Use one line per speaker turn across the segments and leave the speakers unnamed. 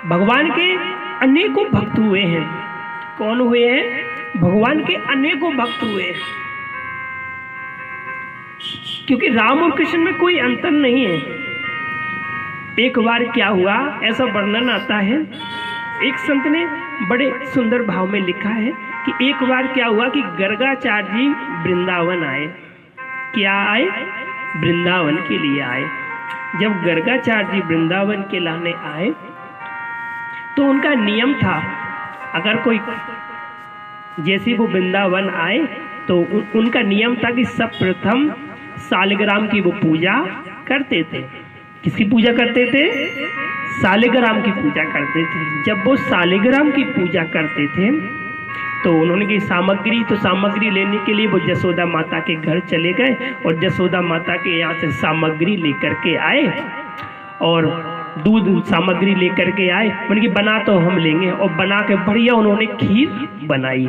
भगवान के अनेकों भक्त हुए हैं। कौन हुए हैं? भगवान के अनेकों भक्त हुए हैं, क्योंकि राम और कृष्ण में कोई अंतर नहीं है। एक बार क्या हुआ, ऐसा वर्णन आता है, एक संत ने बड़े सुंदर भाव में लिखा है कि एक बार क्या हुआ कि गर्गाचार्य जी वृंदावन आए। क्या आए? वृंदावन के लिए आए। जब गर्गाचार्य जी वृंदावन के लाने आए तो उनका नियम था, अगर कोई जैसे वो वृंदावन आए तो उनका नियम था कि सब प्रथम सालिग्राम की वो पूजा करते थे। किसकी पूजा करते थे? सालिग्राम की पूजा करते थे। जब वो सालिग्राम की पूजा करते थे तो उन्होंने की सामग्री लेने के लिए वो जसोदा माता के घर चले गए और जसोदा माता के यहाँ से सामग्री लेकर के आए और दूध सामग्री लेकर के आए। उनकी बना तो हम लेंगे, और बना के बढ़िया उन्होंने खीर बनाई।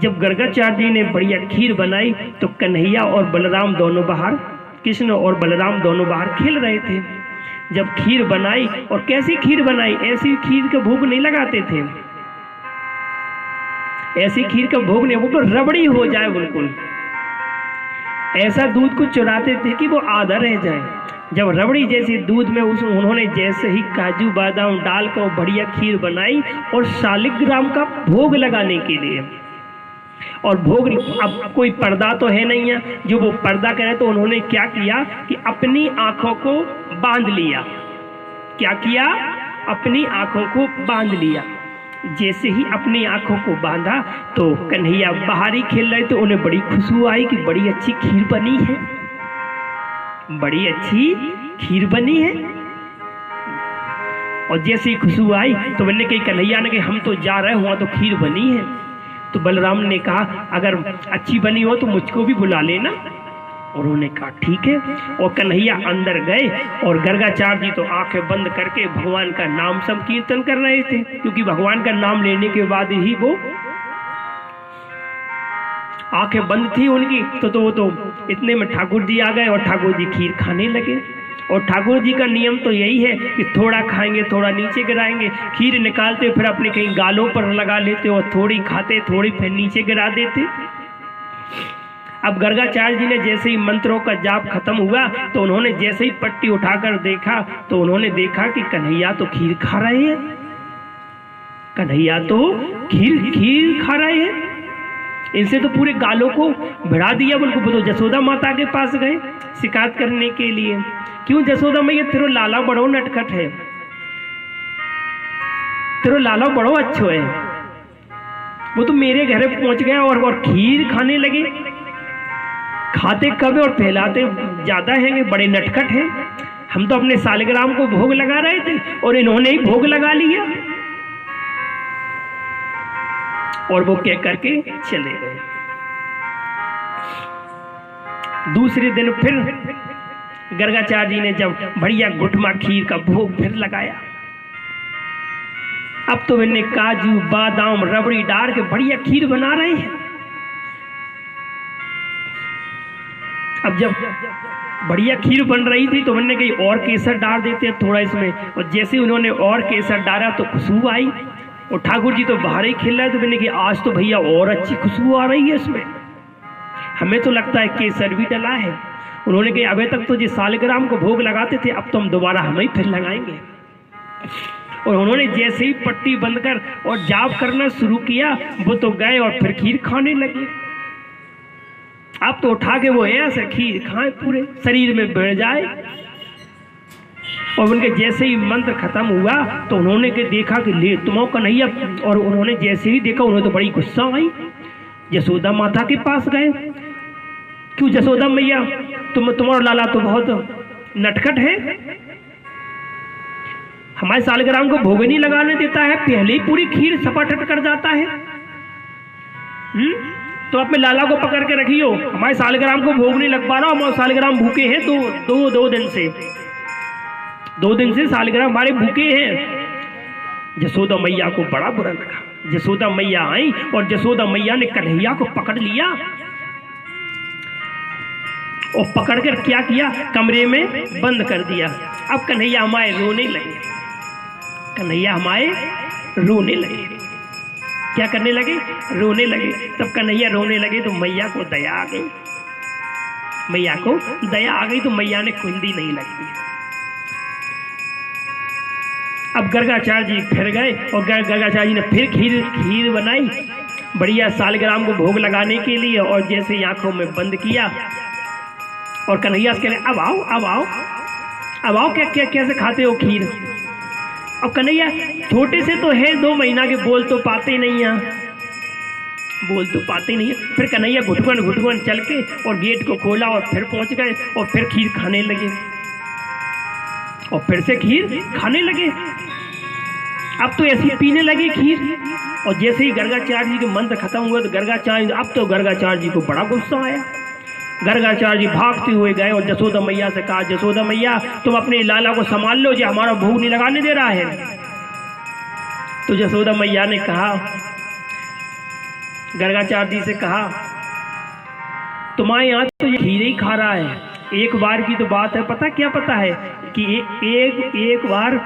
जब गर्गाचार्य जी ने बढ़िया खीर बनाई तो कन्हैया और बलराम दोनों बाहर, कृष्ण और बलराम दोनों बाहर खेल रहे थे। जब खीर बनाई, और कैसी खीर बनाई, ऐसी खीर का भोग नहीं लगाते थे, ऐसी खीर का भोग नहीं, वो तो रबड़ी हो जाए बिल्कुल, ऐसा दूध को चुराते थे कि वो आधा रह जाए। जब रबड़ी जैसे दूध में उन्होंने जैसे ही काजू बादाम डालकर बढ़िया खीर बनाई और शालिग्राम का भोग लगाने के लिए, और भोग, अब कोई पर्दा तो है नहीं है जो वो पर्दा करे, तो उन्होंने क्या किया कि अपनी आंखों को बांध लिया। क्या किया? अपनी आंखों को बांध लिया। जैसे ही अपनी आंखों को बांधा तो कन्हैया बाहर ही खेल रहे थे, उन्हें बड़ी खुशबू आई कि बड़ी अच्छी खीर बनी है, बड़ी अच्छी खीर बनी है। और जैसे ही खुशबू आई तो मैंने कही, कन्हैया ने कही हम तो जा रहे हुआ तो खीर बनी है। तो बलराम ने कहा अगर अच्छी बनी हो तो मुझको भी बुला लेना। उन्होंने कहा ठीक है। और कन्हैया अंदर गए और गर्गाचार्य जी तो आंखें बंद करके भगवान का नाम संकीर्तन कर रहे थे, क्योंकि भगवान का नाम लेने के बाद ही वो आंखें बंद थी उनकी। तो वो तो इतने में ठाकुर जी आ गए और ठाकुर जी खीर खाने लगे। और ठाकुर जी का नियम तो यही है कि थोड़ा खाएंगे थोड़ा नीचे गिराएंगे, खीर निकालते फिर अपने कहीं गालों पर लगा लेते और थोड़ी खाते थोड़ी फिर नीचे गिरा देते। अब गर्गाचार्य जी ने जैसे ही मंत्रों का जाप खत्म हुआ तो उन्होंने जैसे ही पट्टी उठाकर देखा तो उन्होंने देखा कि कन्हैया तो खीर खा रहे हैं, कन्हैया तो खीर खा रहे हैं। इनसे तो पूरे गालों को भिड़ा दिया। बिल्कुल तो जसोदा माता के पास गए शिकायत करने के लिए, क्यों जसोदा मैया तेरो लाला बड़ो नटखट है, तेरो लाला बड़ो अच्छो है, वो तो मेरे घर पहुंच गया और खीर खाने लगे। खाते कब और फैलाते ज्यादा हैं, बड़े नटखट हैं। हम तो अपने सालिग्राम को भोग लगा रहे थे और इन्होंने ही भोग लगा लिया। और वो कह करके चले गए। दूसरे दिन फिर गर्गाचार्य जी ने जब बढ़िया गुटमा खीर का भोग फिर लगाया। अब तो मैंने काजू बादाम रबड़ी डाल के बढ़िया खीर बना रहे हैं। अब जब बढ़िया खीर बन रही थी तो मैंने कही और केसर डाल देते हैं थोड़ा इसमें, और जैसे उन्होंने और केसर डाला तो खुशबू आई और ठाकुर जी तो बाहर ही खेल रहे थे। मैंने कही आज तो भैया और अच्छी खुशबू आ रही है इसमें, हमें तो लगता है केसर भी डला है। उन्होंने कहा अबे तक तो जी सालिग्राम को भोग लगाते थे, अब तो हम दोबारा हम ही फिर लगाएंगे। और उन्होंने जैसे ही पट्टी बंद कर और जाप करना शुरू किया वो तो गए और फिर खीर खाने लगे। अब तो उठा के वो ऐसे खीर खाए पूरे शरीर में बैठ जाए। और उनके जैसे ही मंत्र खत्म हुआ तो उन्होंने के देखा कि ले तुम कन्हैया, और उन्होंने जैसे ही देखा उन्हें तो बड़ी गुस्सा आई। जसोदा माता के पास गए, क्यों जसोदा मैया तुम्हारा लाला तो बहुत नटखट है, हमारे सालिग्राम को भोग नहीं लगाने देता है, पहले ही पूरी खीर सपाटट कर जाता है। तो अपने लाला को पकड़ के रखियो, हमारे सालिग्राम को भोग नहीं लग पा रहा, हमारे सालिग्राम भूखे हैं दो दिन से सालिग्राम हमारे भूखे हैं। जसोदा मैया को बड़ा बुरा लगा। जसोदा मैया आई और जसोदा मैया ने कन्हैया को पकड़ लिया और पकड़कर क्या किया, कमरे में बंद कर दिया। अब कन्हैया हमारे रोने लगे। कन्हैया हमारे रोने लगे। क्या करने लगे? रोने लगे। तब कन्हैया रोने लगे तो मैया को दया आ गई। मैया को दया आ गई तो मैया ने कुंडी नहीं लगी। अब गर्गाचार्य जी फिर गए और गर्गाचार्य जी ने फिर खीर बनाई बढ़िया सालग्राम को भोग लगाने के लिए, और जैसे आंखों में बंद किया और कन्हैया से कह अब आओ अब आओ अब आओ, क्या कैसे खाते हो खीर? अब कन्हैया छोटे से तो है, 2 महीना के, बोल तो पाते नहीं हैं, बोल तो पाते नहीं है। फिर कन्हैया घुटगुन चल के और गेट को खोला और फिर पहुंच गए और फिर खीर खाने लगे और फिर से खीर खाने लगे। अब तो ऐसी पीने लगे खीर। और जैसे ही गर्गाचार्य जी के मंत्र खत्म हुआ तो गर्गाचार्य जी को बड़ा गुस्सा आया। गर्गाचार्य जी भागते हुए गए और जसोदा मैया से कहा, जसोदा मैया तुम अपने लाला को संभाल लो, जो हमारा भोग नहीं लगाने दे रहा है। तो जसोदा मैया ने कहा, गर्गाचार्य जी से कहा, तुम्हारे यहाँ तो ये खीर ही खा रहा है। एक बार की तो बात है, क्या पता है कि एक बार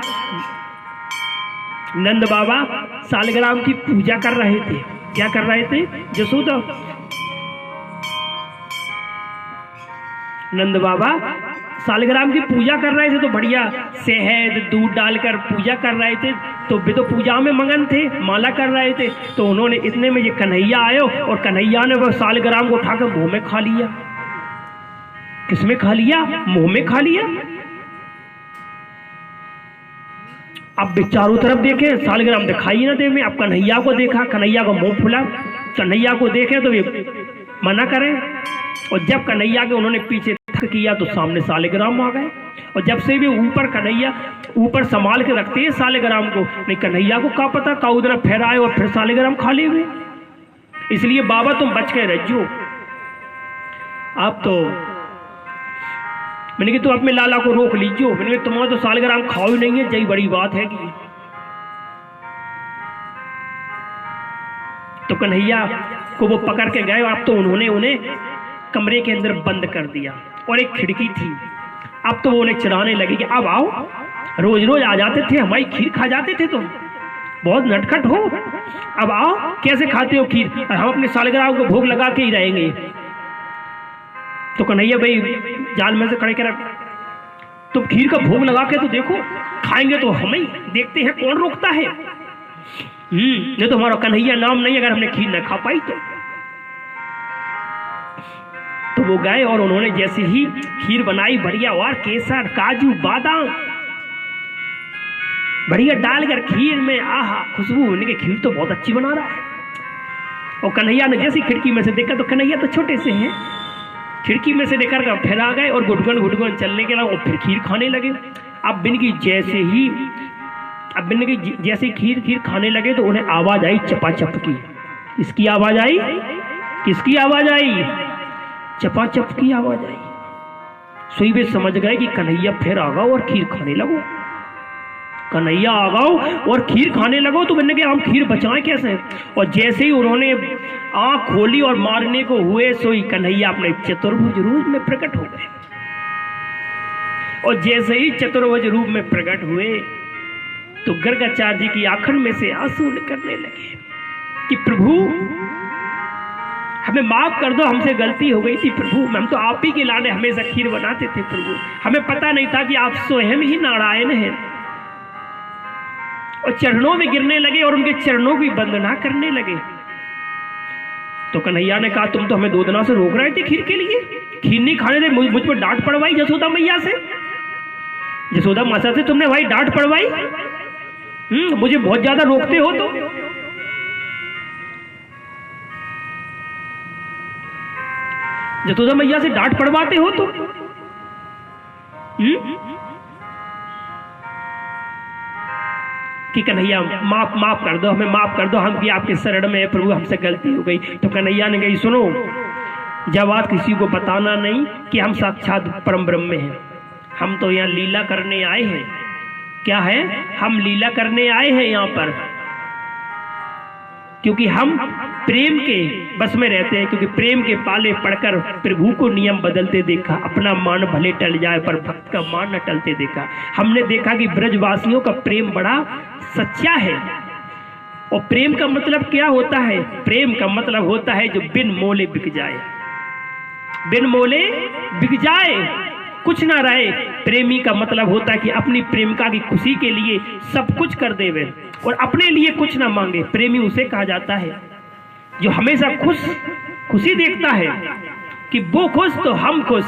नंद बाबा सालग्राम की पूजा कर रहे थे। क्या कर रहे थे? जसोदा नंद बाबा सालग्राम की पूजा कर रहे थे तो बढ़िया शहद दूध डालकर पूजा कर रहे थे, तो वे तो पूजा में मगन थे, माला कर रहे थे। तो उन्होंने इतने में ये कन्हैया आयो और कन्हैया ने वो सालग्राम को उठाकर मुंह में खा लिया। किसमें खा लिया? मुंह में खा लिया। अब वे चारों तरफ देखे, सालग्राम दिखाई ना दे में। अब कन्हैया को देखा, कन्हैया का मुंह खुला, कन्हैया को देखे तो ये मना करें। और जब कन्हैया के उन्होंने पीछे किया तो सामने सालग्राम आ गए। और जब से भी ऊपर कन्हैया ऊपर संभाल के रखते हैं सालग्राम को, नहीं कन्हैया को क्या पता का उधर फहराए और फिर सालग्राम खा ले हुए। इसलिए बाबा तुम बच के रहो। आप तो मैंने कि तुम अपने लाला को रोक लीजिए। मैंने तुम्हारा तो सालग्राम खाओ ही नहीं है, यही बड़ी बात है कि। तो कन्हैया को वो पकड़ के गए। अब तो उन्होंने उन्हें कमरे के अंदर बंद कर दिया और एक खिड़की थी। अब तो वो उन्हें चिढ़ाने लगे कि अब आओ, रोज रोज आ जाते थे, हमारी खीर खा जाते थे, तुम बहुत नटखट हो, अब आओ, कैसे खाते हो खीर? हम अपने सालग्राम को भोग लगा के ही रहेंगे। तो कन्हैया भाई जाल में से खड़े कर, तुम खीर का भोग लगा के तो देखो, खाएंगे तो हम ही, देखते हैं कौन रोकता है। ये तो हमारा कन्हैया नाम नहीं, अगर हमने खीर न खा पाई तो वो गए और उन्होंने जैसे ही खीर बनाई बढ़िया, और केसर काजू बादाम बढ़िया डालकर खीर में, आहा खुशबू होने की, खीर तो बहुत अच्छी बना रहा है। और कन्हैया ने जैसी खिड़की में से देखा, तो कन्हैया तो छोटे से हैं, खिड़की में से देखकर फिर आ गए और घुटगुन चलने के लिए फिर खीर खाने लगे। अब बिनकी जैसे खीर खाने लगे तो उन्हें आवाज आई चपाचप की। इसकी आवाज आई, किसकी आवाज आई? चपाचप की आवाज आई। सोई वे समझ गए कि कन्हैया फिर आ गओ और खीर खाने लगो, कन्हैया आ गओ और खीर खाने लगो। तो मैंने कहा हम खीर बचाएं कैसे? और जैसे ही उन्होंने आंख खोली और मारने को हुए, सोई कन्हैया अपने चतुर्भुज रूप में प्रकट हो गए। और जैसे ही चतुर्भुज रूप में प्रकट हुए तो गर्गाचार्य जी की आंखों में से आंसू निकलने लगे कि प्रभु हमें माफ कर दो, हमसे गलती हो गई थी प्रभु, हम तो आप ही के लाने हमेशा खीर बनाते थे प्रभु, हमें पता नहीं था कि आप स्वयं ही नारायण हैं। और चरणों में गिरने लगे और उनके चरणों की वंदना करने लगे। तो कन्हैया ने कहा तुम तो हमें 2 दिनों से रोक रहे थे खीर के लिए, खीर नहीं खाने दे, मुझ पर डांट पड़वाई जसोदा मैया से, जसोदा माता से तुमने भाई डांट पड़वाई, मुझे बहुत ज्यादा रोकते हो। तो जसोदा मैया से डांट पड़वाते हो तो कि कन्हैया माफ कर दो, हमें माफ कर दो, हम भी आपके शरण में है प्रभु, हमसे गलती हो गई। तो कन्हैया ने कही सुनो, जब बात किसी को बताना नहीं कि हम साक्षात परम ब्रह्म हैं, हम तो यहाँ लीला करने आए हैं। क्या है? हम लीला करने आए हैं यहाँ पर, क्योंकि हम प्रेम के बस में रहते हैं, क्योंकि प्रेम के पाले पड़कर प्रभु को नियम बदलते देखा, अपना मान भले टल जाए पर भक्त का मान न टलते देखा। हमने देखा कि ब्रजवासियों का प्रेम बड़ा सच्चा है। और प्रेम का मतलब क्या होता है? प्रेम का मतलब होता है जो बिन मोले बिक जाए, बिन मोले बिक जाए, कुछ ना रहे। प्रेमी का मतलब होता है कि अपनी प्रेमिका की खुशी के लिए सब कुछ कर देवे और अपने लिए कुछ ना मांगे। प्रेमी उसे कहा जाता है जो हमेशा खुशी देखता है कि वो खुश तो हम खुश।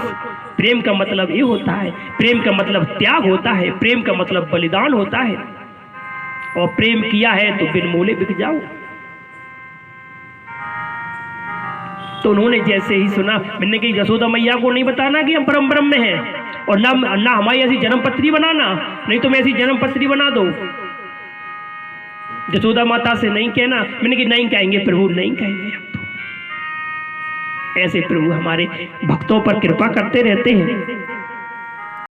प्रेम का मतलब ये होता है, प्रेम का मतलब त्याग होता है, प्रेम का मतलब बलिदान होता है। और प्रेम किया है तो बिन मोले बिक जाओ। तो उन्होंने जैसे ही सुना, मैंने कही यशोदा मैया को नहीं बताना कि हम परम ब्रह्म में हैं, और ना हमारी ऐसी जन्मपत्री बनाना, नहीं तो मैं ऐसी जन्मपत्री बना दो। यशोदा माता से नहीं कहना। मैंने कहा नहीं कहेंगे प्रभु, नहीं कहेंगे हम तो। ऐसे प्रभु हमारे भक्तों पर कृपा करते रहते हैं।